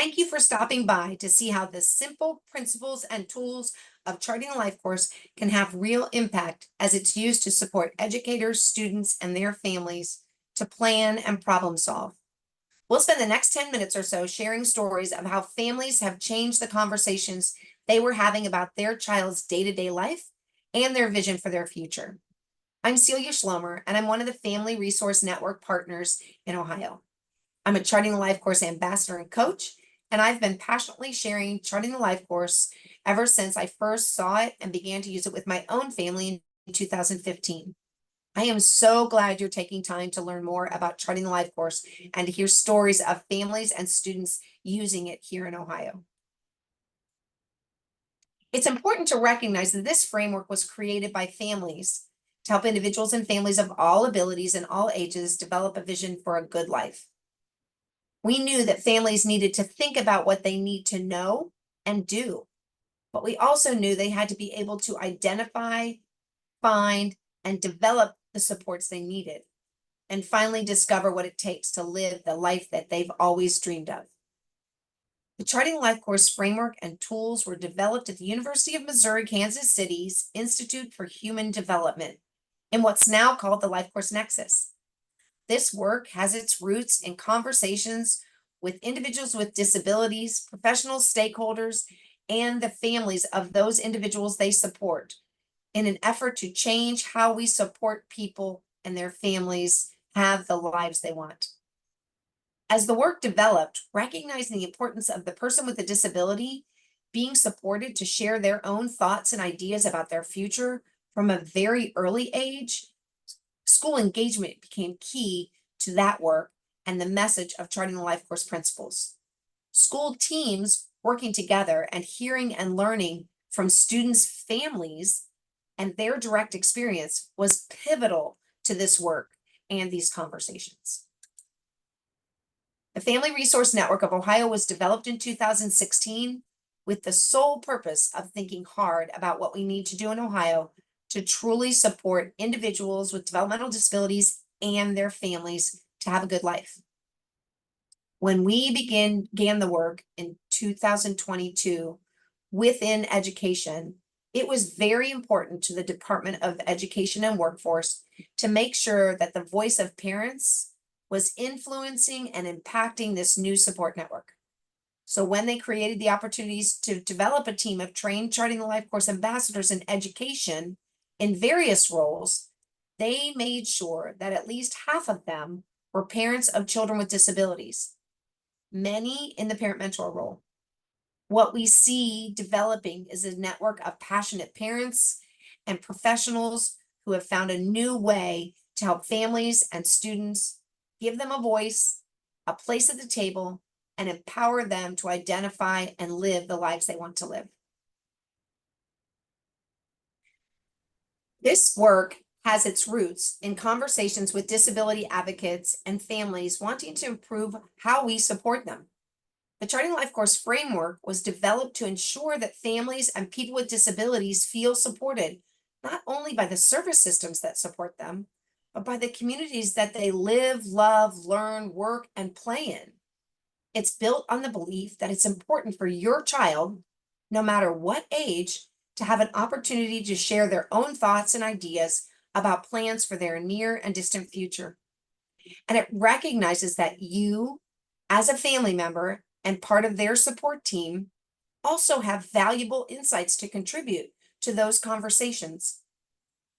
Thank you for stopping by to see how the simple principles and tools of Charting a Life course can have real impact as it's used to support educators, students, and their families to plan and problem solve. We'll spend the next 10 minutes or so sharing stories of how families have changed the conversations they were having about their child's day-to-day life and their vision for their future. I'm Celia Schlomer, and I'm one of the Family Resource Network partners in Ohio. I'm a Charting the Life course ambassador and coach, and I've been passionately sharing Charting the Life course ever since I first saw it and began to use it with my own family in 2015. I am so glad you're taking time to learn more about Charting the Life course and to hear stories of families and students using it here in Ohio. It's important to recognize that this framework was created by families to help individuals and families of all abilities and all ages develop a vision for a good life. We knew that families needed to think about what they need to know and do, but we also knew they had to be able to identify, find, and develop the supports they needed, and finally discover what it takes to live the life that they've always dreamed of. The Charting Life course framework and tools were developed at the University of Missouri, Kansas City's Institute for Human Development in what's now called the Life Course Nexus. This work has its roots in conversations with individuals with disabilities, professional stakeholders, and the families of those individuals they support in an effort to change how we support people and their families have the lives they want. As the work developed, recognizing the importance of the person with a disability being supported to share their own thoughts and ideas about their future from a very early age, school engagement became key to that work and the message of Charting the Life course principles. School teams working together and hearing and learning from students' families and their direct experience was pivotal to this work and these conversations. The Family Resource Network of Ohio was developed in 2016 with the sole purpose of thinking hard about what we need to do in Ohio to truly support individuals with developmental disabilities and their families to have a good life. When we began the work in 2022 within education, it was very important to the Department of Education and Workforce to make sure that the voice of parents was influencing and impacting this new support network. So when they created the opportunities to develop a team of trained Charting the Life course ambassadors in education in various roles, they made sure that at least half of them were parents of children with disabilities, many in the parent mentor role. What we see developing is a network of passionate parents and professionals who have found a new way to help families and students, give them a voice, a place at the table, and empower them to identify and live the lives they want to live. This work has its roots in conversations with disability advocates and families wanting to improve how we support them. The Charting Life course framework was developed to ensure that families and people with disabilities feel supported, not only by the service systems that support them, but by the communities that they live, love, learn, work, and play in. It's built on the belief that it's important for your child, no matter what age, to have an opportunity to share their own thoughts and ideas about plans for their near and distant future. And it recognizes that you, as a family member and part of their support team, also have valuable insights to contribute to those conversations.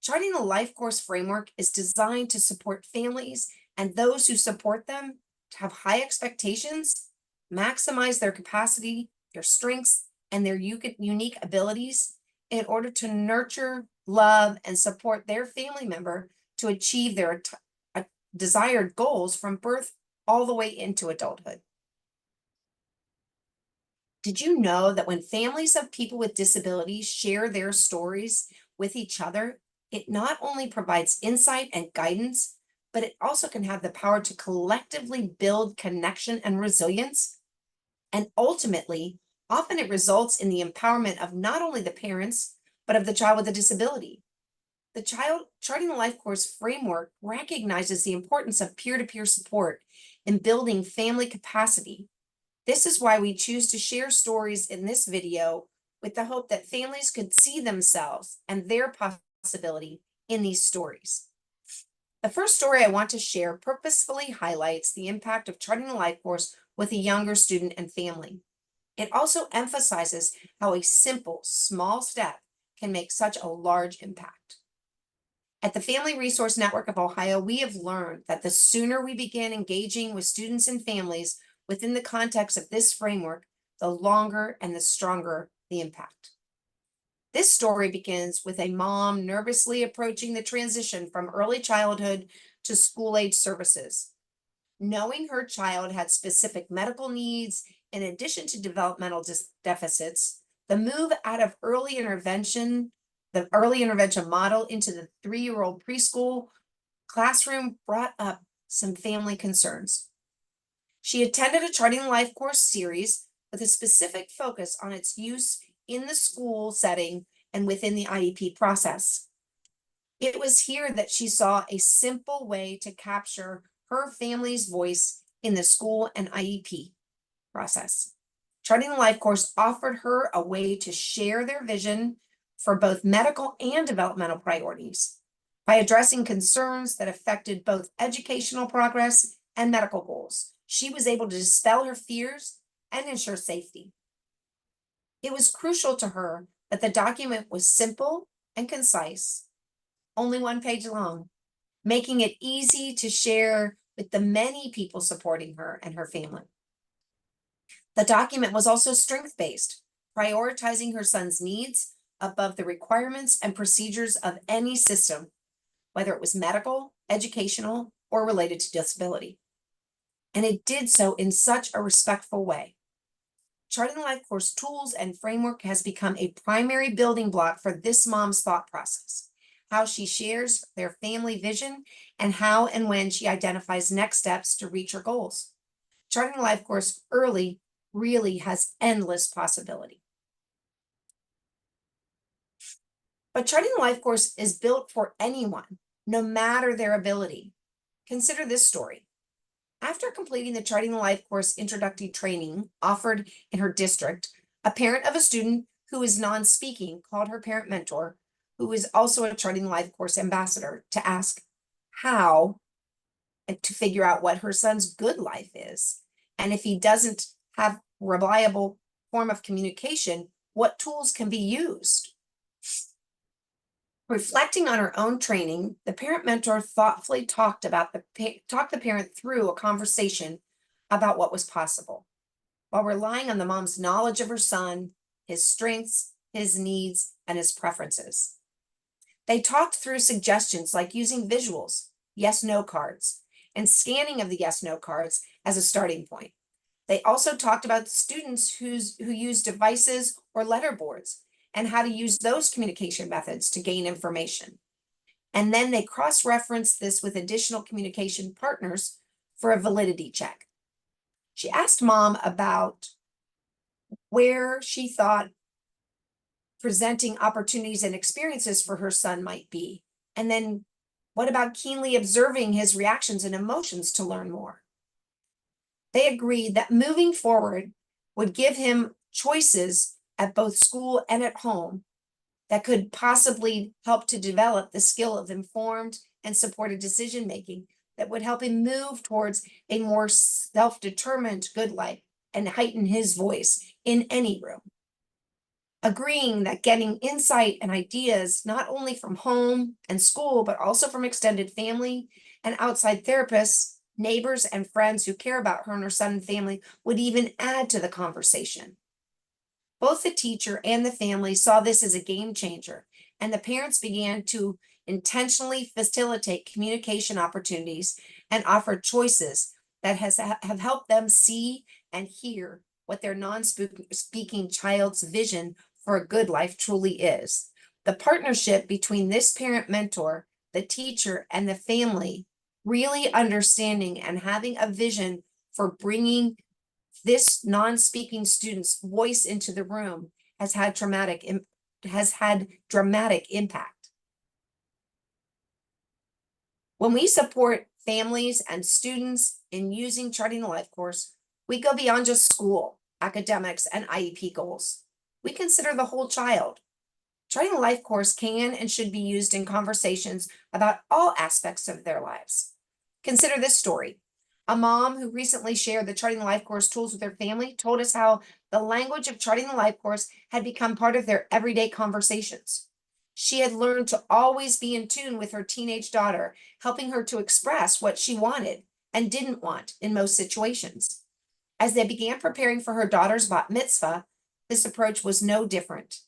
Charting the Life course framework is designed to support families and those who support them to have high expectations, maximize their capacity, their strengths, and their unique abilities in order to nurture, love, and support their family member to achieve their desired goals from birth all the way into adulthood. Did you know that when families of people with disabilities share their stories with each other, it not only provides insight and guidance, but it also can have the power to collectively build connection and resilience? And ultimately, often it results in the empowerment of not only the parents, but of the child with a disability. The Charting the Life course framework recognizes the importance of peer-to-peer support in building family capacity, This is why we choose to share stories in this video with the hope that families could see themselves and their possibility in these stories. The first story I want to share purposefully highlights the impact of charting a life course with a younger student and family. It also emphasizes how a simple, small step can make such a large impact. At the Family Resource Network of Ohio, we have learned that the sooner we begin engaging with students and families within the context of this framework, the longer and the stronger the impact. This story begins with a mom nervously approaching the transition from early childhood to school-age services. Knowing her child had specific medical needs in addition to developmental deficits, the move out of the early intervention model into the 3-year-old preschool classroom brought up some family concerns. She attended a Charting Life course series with a specific focus on its use in the school setting and within the IEP process. It was here that she saw a simple way to capture her family's voice in the school and IEP process. Charting the Life course offered her a way to share their vision for both medical and developmental priorities by addressing concerns that affected both educational progress and medical goals. She was able to dispel her fears and ensure safety. It was crucial to her that the document was simple and concise, only 1 page long, making it easy to share with the many people supporting her and her family. The document was also strength-based, prioritizing her son's needs above the requirements and procedures of any system, whether it was medical, educational, or related to disability. And it did so in such a respectful way. Charting the Life course tools and framework has become a primary building block for this mom's thought process, how she shares their family vision, and how and when she identifies next steps to reach her goals. Charting the Life course early really has endless possibility. But Charting the Life course is built for anyone, no matter their ability. Consider this story. After completing the Charting the Life course introductory training offered in her district, a parent of a student who is non-speaking called her parent mentor, who is also a Charting the Life course ambassador, to ask how and to figure out what her son's good life is. And if he doesn't have reliable form of communication, what tools can be used? Reflecting on her own training, the parent mentor thoughtfully talked the parent through a conversation about what was possible, while relying on the mom's knowledge of her son, his strengths, his needs, and his preferences. They talked through suggestions like using visuals, yes/no cards, and scanning of the yes/no cards as a starting point. They also talked about students who use devices or letterboards and how to use those communication methods to gain information. And then they cross-referenced this with additional communication partners for a validity check. She asked mom about where she thought presenting opportunities and experiences for her son might be. And then what about keenly observing his reactions and emotions to learn more? They agreed that moving forward would give him choices at both school and at home that could possibly help to develop the skill of informed and supported decision-making that would help him move towards a more self-determined good life and heighten his voice in any room. Agreeing that getting insight and ideas not only from home and school, but also from extended family and outside therapists, neighbors, and friends who care about her and her son and family would even add to the conversation. Both the teacher and the family saw this as a game changer, and the parents began to intentionally facilitate communication opportunities and offer choices that have helped them see and hear what their non-speaking child's vision for a good life truly is. The partnership between this parent mentor, the teacher, and the family really understanding and having a vision for bringing this non-speaking student's voice into the room has had dramatic impact. When we support families and students in using Charting the Life course, We go beyond just school, academics, and IEP goals. We consider the whole child. Charting the Life course can and should be used in conversations about all aspects of their lives. Consider this story. A mom who recently shared the Charting the Life course tools with her family told us how the language of Charting the Life course had become part of their everyday conversations. She had learned to always be in tune with her teenage daughter, helping her to express what she wanted and didn't want in most situations. As they began preparing for her daughter's bat mitzvah, this approach was no different.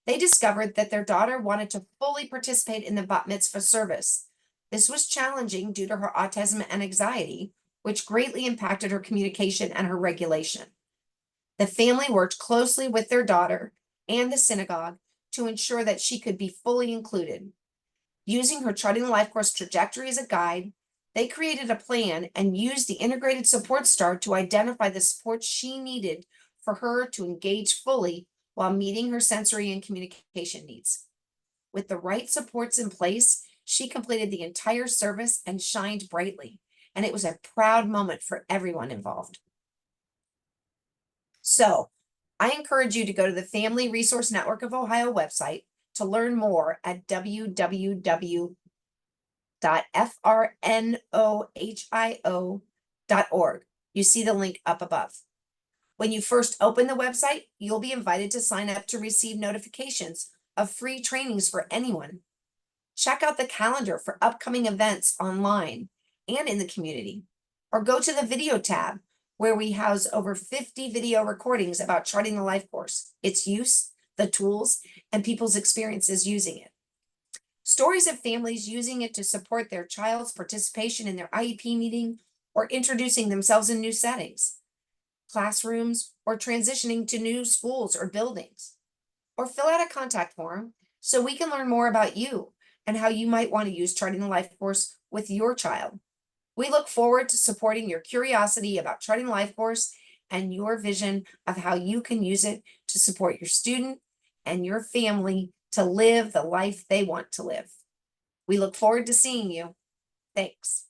They discovered that their daughter wanted to fully participate in the bat mitzvah service. This was challenging due to her autism and anxiety, which greatly impacted her communication and her regulation. The family worked closely with their daughter and the synagogue to ensure that she could be fully included. Using her Charting the Life course trajectory as a guide, they created a plan and used the integrated support star to identify the support she needed for her to engage fully while meeting her sensory and communication needs. With the right supports in place, she completed the entire service and shined brightly, and it was a proud moment for everyone involved. So, I encourage you to go to the Family Resource Network of Ohio website to learn more at www.frnohio.org. You see the link up above. When you first open the website, you'll be invited to sign up to receive notifications of free trainings for anyone. Check out the calendar for upcoming events online and in the community, or go to the video tab where we house over 50 video recordings about Charting the Life course, its use, the tools, and people's experiences using it. Stories of families using it to support their child's participation in their IEP meeting or introducing themselves in new settings, classrooms, or transitioning to new schools or buildings. Or fill out a contact form so we can learn more about you and how you might want to use Charting the Life course with your child. We look forward to supporting your curiosity about Charting the Life course and your vision of how you can use it to support your student and your family to live the life they want to live. We look forward to seeing you. Thanks.